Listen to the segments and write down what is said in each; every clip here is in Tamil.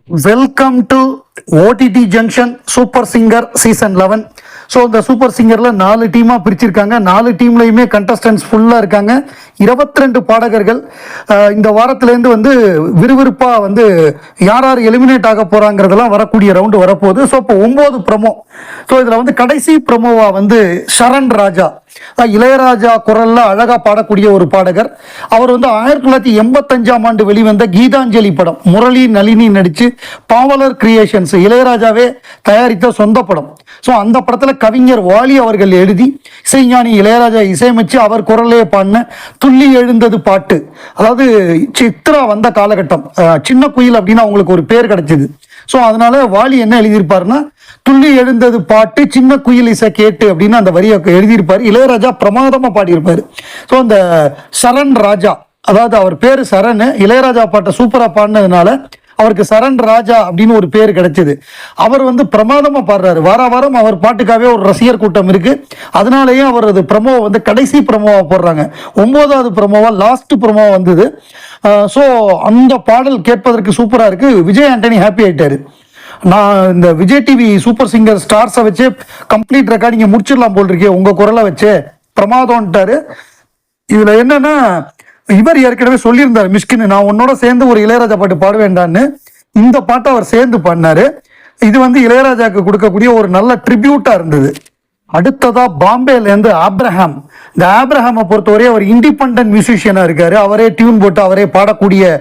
Welcome to OTT junction super singer season 11. So இந்த சூப்பர் சிங்கரில் 4 டீமாக பிரிச்சிருக்காங்க. 4 டீம்லையுமே கண்டஸ்டன்ஸ் ஃபுல்லாக இருக்காங்க. 22 பாடகர்கள். இந்த வாரத்துலேருந்து வந்து விறுவிறுப்பாக வந்து யார் யார் எலிமினேட் ஆக போகிறாங்கிறதெல்லாம் வரக்கூடிய ரவுண்டு வரப்போகுது. ஸோ இப்போ 9 ப்ரமோ. ஸோ இதில் வந்து கடைசி ப்ரமோவா வந்து சரண் ராஜா, இளையராஜா குரல்ல அழகா பாடக்கூடிய ஒரு பாடகர். அவர் வந்து 1985ஆம் ஆண்டு வெளிவந்த கீதாஞ்சலி படம், முரளி நளினி நடிச்சு பாவலர் கிரியேஷன்ஸ் இளையராஜாவே தயாரித்த சொந்த படம். ஸோ அந்த படத்துல கவிஞர் வாலி அவர்கள் எழுதி இசைஞானி இளையராஜா இசையமைச்சு அவர் குரலே பாடின துள்ளி எழுந்தது பாட்டு. அதாவது சித்ரா வந்த காலகட்டம், சின்ன குயில் அப்படின்னு அவங்களுக்கு ஒரு பேர் கிடைச்சது. ஸோ அதனால வாலி என்ன எழுதியிருப்பாருன்னா, துள்ளி எழுந்தது பாட்டு சின்ன குயில் இசை கேட்டு அப்படின்னு அந்த வரியை எழுதியிருப்பாரு. இளையராஜா பிரமாதமா பாடியிருப்பாரு. ஸோ அந்த சரண் ராஜா, அதாவது அவர் பேரு சரண், இளையராஜா பாட்டை சூப்பரா பாடினதுனால அவருக்கு சரண் ராஜா அப்படின்னு ஒரு பேர் கிடைச்சது. அவர் வந்து பிரமாதமா பாடுறாரு. வார வாரம் அவர் பாட்டுக்காகவே ஒரு ரசிகர் கூட்டம் இருக்கு. அதனாலேயே அவர் அது ப்ரமோ வந்து கடைசி ப்ரமோவா போடுறாங்க. 9வது ப்ரமோவா, லாஸ்ட் ப்ரமோ வந்தது. ஸோ அந்த பாடல் கேட்பதற்கு சூப்பரா இருக்கு. விஜய் ஆண்டனி ஹாப்பி ஆயிட்டாரு. நான் இந்த விஜய் டிவி சூப்பர் சிங்கர் ஸ்டார்ஸை வச்சு கம்ப்ளீட் ரெக்கார்டிங்க முடிச்சிடலாம் போல் இருக்கே உங்க குரலை வச்சு, பிரமாதம்ட்டாரு. இதுல என்னன்னா, இவர் ஏற்கனவே சொல்லியிருந்தார் மிஷ்கின், நான் உன்னோட சேர்ந்து ஒரு இளையராஜா பாட்டு பாட வேண்டான்னு. இந்த பாட்டை அவர் சேர்ந்து பாடினாரு. இது வந்து இளையராஜாக்கு கொடுக்கக்கூடிய ஒரு நல்ல ட்ரிபியூட்டா இருந்தது. அடுத்ததா பாம்பேல இருந்து ஆப்ரஹாம். இந்த ஆப்ரஹாமை பொறுத்தவரை அவர் இண்டிபெண்டன்ட் மியூசிஷியனா இருக்காரு. அவரே டியூன் போட்டு அவரே பாடக்கூடிய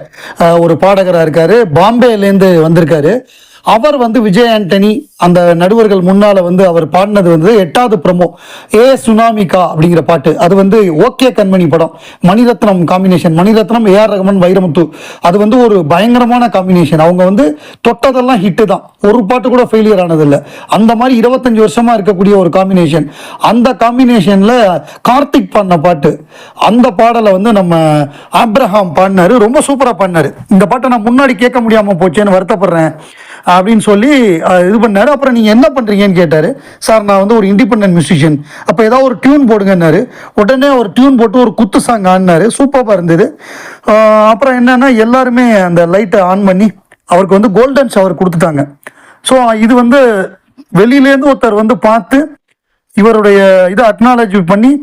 ஒரு பாடகரா இருக்காரு. பாம்பேல இருந்து வந்திருக்காரு. அவர் வந்து விஜய் ஆண்டனி அந்த நடுவர்கள் முன்னால வந்து அவர் பாடினது வந்து 8வது ப்ரமோ, ஏ சுனாமிகா அப்படிங்கிற பாட்டு. அது வந்து ஓகே கண்மணி படம், மணிரத்னம் காம்பினேஷன், மணிரத்னம், ஏஆர் ரஹ்மான், வைரமுத்து. அது வந்து ஒரு பயங்கரமான காம்பினேஷன். அவங்க வந்து தொட்டதெல்லாம் ஹிட்டு தான், ஒரு பாட்டு கூட ஃபெயிலியர் ஆனதில்லை. அந்த மாதிரி 25 வருஷமா இருக்கக்கூடிய ஒரு காம்பினேஷன். அந்த காம்பினேஷன்ல கார்த்திக் பாடின பாட்டு, அந்த பாடலை வந்து நம்ம ஆப்ரஹாம் பாடினாரு. ரொம்ப சூப்பரா பாடினாரு. இந்த பாட்டை நான் முன்னாடி கேட்க முடியாம போச்சேன்னு வருத்தப்படுறேன் அப்படின்னு சொல்லி இது பண்ணாரு. அப்புறம் நீங்க என்ன பண்றீங்கன்னு கேட்டாரு. சார் நான் வந்து ஒரு இண்டிபெண்டன்ட் மியூசிஷியன், அப்ப ஏதாவது ஒரு டியூன் போடுங்கன்னாரு. உடனே ஒரு டியூன் போட்டு ஒரு குத்து சாங் ஆடினாரு. சூப்பராக இருந்தது. அப்புறம் என்னன்னா, எல்லாருமே அந்த லைட்டை ஆன் பண்ணி அவருக்கு வந்து கோல்டன் ஷவர் கொடுத்துட்டாங்க. ஸோ இது வந்து வெளியிலேருந்து ஒருத்தர் வந்து பார்த்து இவருடைய இதை அக்னாலஜ் பண்ணி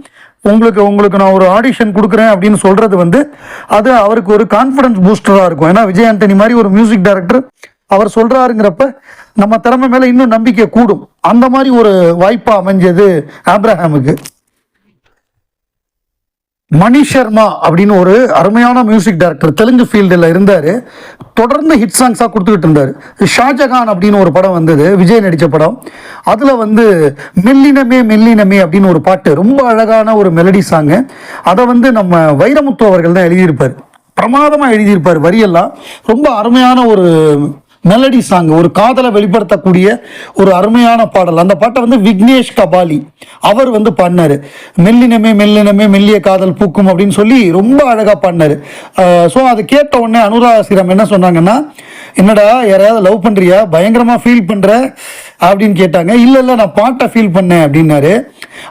உங்களுக்கு நான் ஒரு ஆடிஷன் கொடுக்குறேன் அப்படின்னு சொல்றது வந்து அது அவருக்கு ஒரு கான்ஃபிடன்ஸ் பூஸ்டராக இருக்கும். ஏன்னா விஜய் ஆண்டனி மாதிரி ஒரு மியூசிக் டைரக்டர் அவர் சொல்றாருங்கிறப்ப நம்ம திறமை மேல இன்னும் நம்பிக்கை கூடும். அந்த மாதிரி ஒரு வாய்ப்பா அமைஞ்சது ஆப்ரஹாமுக்கு. மணி சர்மா அப்படின்னு ஒரு அருமையான மியூசிக் டைரக்டர், தெலுங்கு ஃபீல்டில் இருந்தாரு. தொடர்ந்து ஹிட் சாங்ஸா கொடுத்துக்கிட்டு இருந்தாரு. ஷாஜகான் அப்படின்னு ஒரு படம் வந்தது, விஜய் நடிச்ச படம். அதுல வந்து மெல்லினமே மெல்லினமே அப்படின்னு ஒரு பாட்டு, ரொம்ப அழகான ஒரு மெலடி சாங்கு. அதை வந்து நம்ம வைரமுத்து அவர்கள் தான் எழுதியிருப்பார். பிரமாதமா எழுதியிருப்பார். வரியெல்லாம் ரொம்ப அருமையான ஒரு மெலடி சாங், ஒரு காதலை வெளிப்படுத்தக்கூடிய ஒரு அருமையான பாடல். அந்த பாட்டை வந்து விக்னேஷ் கபாலி அவர் வந்து பாடினாரு. மெல்லினமே மெல்லினமே மெல்லிய காதல் பூக்கும் அப்படின்னு சொல்லி ரொம்ப அழகா பாடினாரு. ஸோ அதை கேட்ட உடனே அனுராதா ஸ்ரீராம் என்ன சொன்னாங்கன்னா, என்னடா யாரையாவது லவ் பண்றியா, பயங்கரமா ஃபீல் பண்ற அப்படின்னு கேட்டாங்க. இல்ல இல்ல நான் பாட்டை ஃபீல் பண்ணேன் அப்படின்னாரு.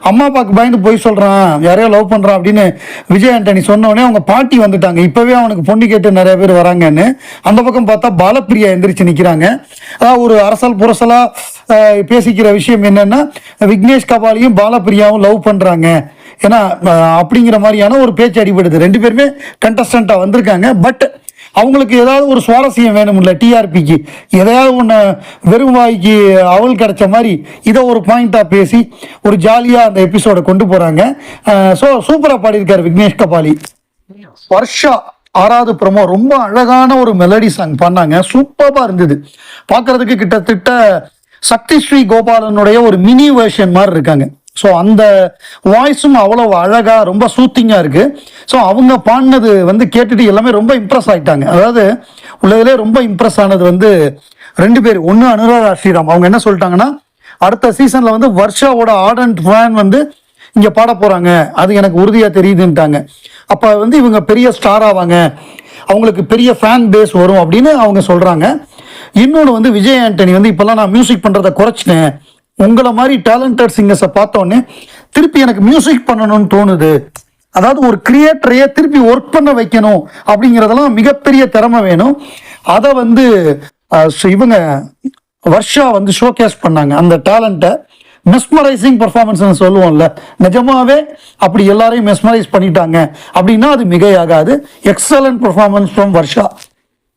அம்மா அப்பாவுக்கு பயந்து போய் சொல்றான், யாரையோ லவ் பண்றான் அப்படின்னு விஜய் ஆண்டனி சொன்ன உடனே அவங்க பாட்டி வந்துட்டாங்க. இப்பவே அவனுக்கு பொண்ணு கேட்டு நிறைய பேர் வராங்கன்னு. அந்த பக்கம் பார்த்தா பாலப்பிரியா எந்திரிச்சு நிக்கிறாங்க. அதாவது ஒரு அரசல் புரசலா பேசிக்கிற விஷயம் என்னன்னா, விக்னேஷ் கபாலியும் பாலப்பிரியாவும் லவ் பண்றாங்க ஏன்னா அப்படிங்கிற மாதிரியான ஒரு பேச்சு அடிபடுது. 2 பேருமே கண்டஸ்டண்டா வந்திருக்காங்க. பட் அவங்களுக்கு ஏதாவது ஒரு சுவாரஸ்யம் வேணும்ல, டிஆர்பிக்கு எதையாவது ஒன்று வெறும் வாய்க்கு அவள் கிடைச்ச மாதிரி இதை ஒரு பாயிண்டா பேசி ஒரு ஜாலியாக அந்த எபிசோடை கொண்டு போறாங்க. ஸோ சூப்பராக பாடியிருக்காரு விக்னேஷ் கபாலி. வர்ஷா 6வது ப்ரமோ, ரொம்ப அழகான ஒரு மெலடி சாங் பண்ணாங்க. சூப்பராக இருந்தது. பார்க்கறதுக்கு கிட்டத்தட்ட சக்தி ஸ்ரீ கோபாலனுடைய ஒரு மினி வெர்ஷன் மாதிரி இருக்காங்க. ஸோ அந்த வாய்ஸும் அவ்வளோ அழகா ரொம்ப சூத்திங்கா இருக்கு. ஸோ அவங்க பாடினது வந்து கேட்டுட்டு எல்லாமே ரொம்ப இம்ப்ரெஸ் ஆகிட்டாங்க. அதாவது உள்ளதிலே ரொம்ப இம்ப்ரெஸ் ஆனது வந்து 2 பேர். ஒன்று அனுராதா ஸ்ரீராம், அவங்க என்ன சொல்லிட்டாங்கன்னா, அடுத்த சீசன்ல வந்து வர்ஷாவோட ஆர்டன்ட் ஃபேன் வந்து இங்க பாட போறாங்க, அது எனக்கு உறுதியா தெரியுதுன்ட்டாங்க. அப்ப வந்து இவங்க பெரிய ஸ்டார் ஆவாங்க, அவங்களுக்கு பெரிய ஃபேன் பேஸ் வரும் அப்படின்னு அவங்க சொல்றாங்க. இன்னொன்று வந்து விஜய் ஆண்டனி வந்து இப்பெல்லாம் நான் மியூசிக் பண்றதை குறைச்சிட்டேன், உங்களை மாதிரி டேலண்டட் சிங்கர்ஸை பார்த்தோன்னே திருப்பி எனக்கு மியூசிக் பண்ணணும்னு தோணுது. அதாவது ஒரு கிரியேட்டரையே திருப்பி ஒர்க் பண்ண வைக்கணும் அப்படிங்கிறதெல்லாம் மிகப்பெரிய திறமை வேணும். அதை வந்து இவங்க வர்ஷா வந்து ஷோகேஸ் பண்ணாங்க அந்த டேலண்ட்டை. மெஸ்மரைசிங் பர்ஃபார்மன்ஸ் சொல்லுவோம்ல, நிஜமாவே அப்படி எல்லாரையும் மெஸ்மரைஸ் பண்ணிட்டாங்க அப்படின்னா அது மிகையாகாது. Excellent performance from Varsha.